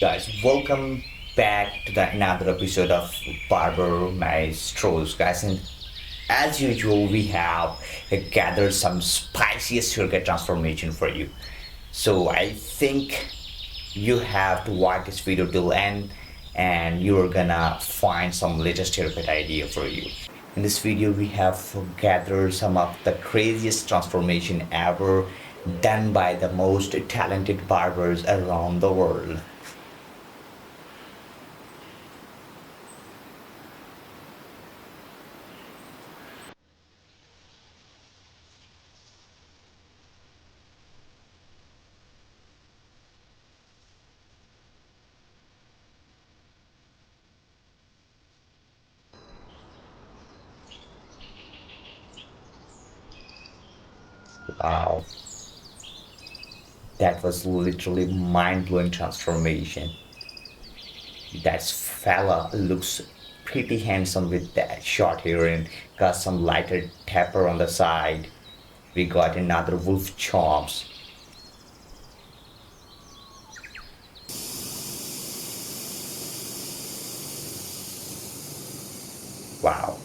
Guys, welcome back to another episode of Barber Maestros, guys. And as usual, we have gathered some spiciest haircut transformation for you. So I think you have to watch this video till end, and you're gonna find some latest haircut idea for you. In this video, we have gathered some of the craziest transformation ever done by the most talented barbers around the world. Wow, that was literally mind-blowing transformation. That fella looks pretty handsome with that short hair and got some lighter tapper on the side. We got another wolf chops. Wow,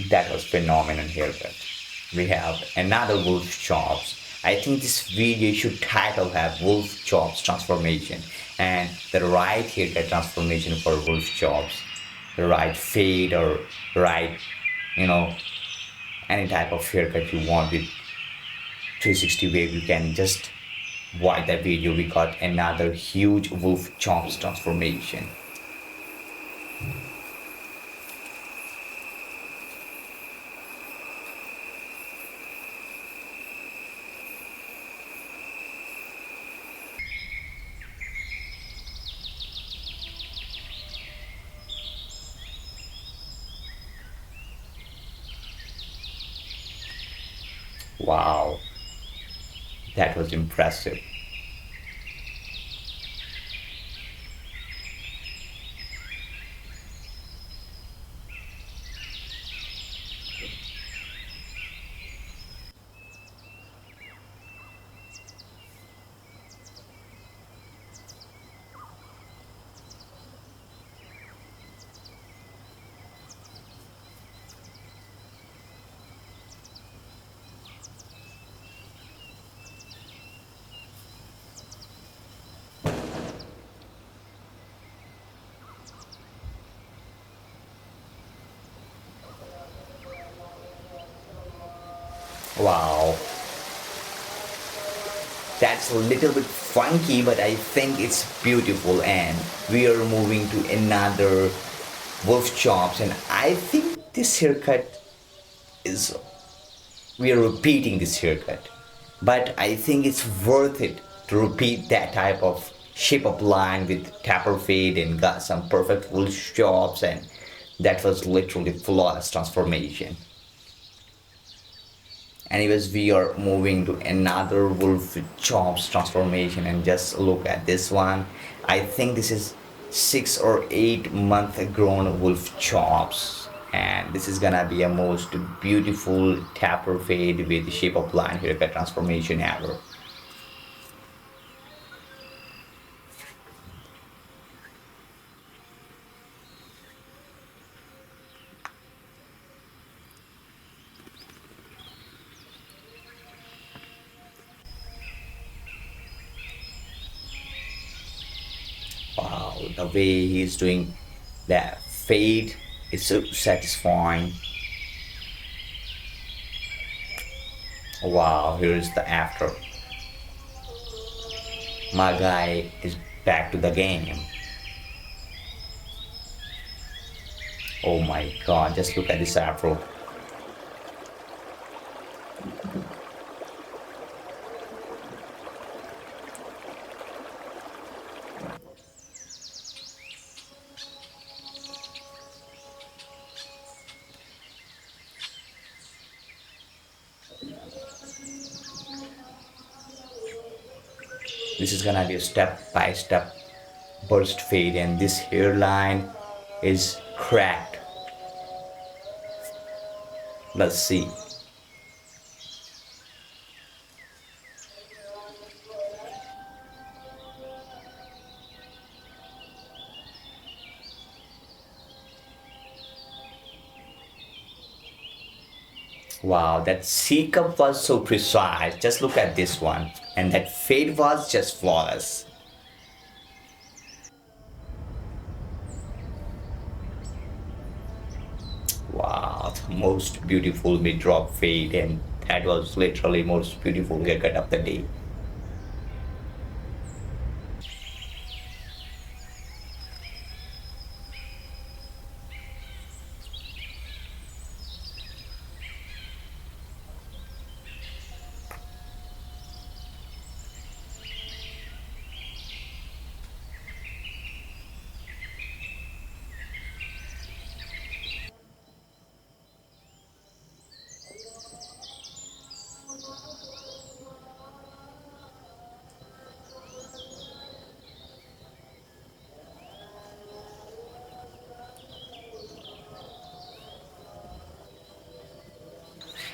that was phenomenal haircut. We have another wolf chops. I think this video should title have wolf chops transformation and the right haircut transformation for wolf chops. The right fade or right, you know, any type of haircut you want with 360 wave, you can just watch that video. We got another huge wolf chops transformation. Wow, that was impressive. Wow, that's a little bit funky, but I think it's beautiful. And we are moving to another wolf chops, and I think this haircut is, we are repeating this haircut, but I think it's worth it to repeat that type of shape of line with tapper fade and got some perfect wolf chops, and that was literally flawless transformation. Anyways, we are moving to another wolf chops transformation, and just look at this one. I think this is 6 or 8 month grown wolf chops, and this is gonna be a most beautiful tapper fade with shape of line haircut transformation ever. Wow, the way he's doing that fade is so satisfying. Wow, here's the after. My guy is back to the game. Oh my god, just look at this afro. This is gonna be a step by step burst fade, and this hairline is cracked. Let's see. Wow, that C cup was so precise. Just look at this one. And that fade was just flawless. Wow, the most beautiful mid drop fade, and that was literally most beautiful haircut of the day.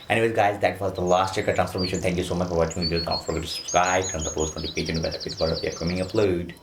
Anyways, guys, that was the last haircut transformation. Thank you so much for watching video. Don't forget to subscribe, turn the post notification bell for the upcoming upload.